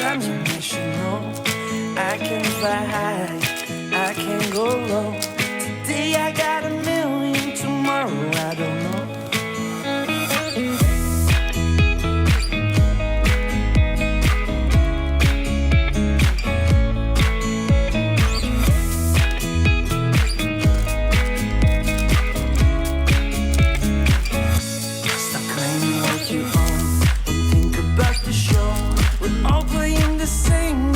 Transformational. I can fly high, I can go low. Today I got a million, tomorrow I don't know. Stop claiming what you own and think about the show. We're all playing the same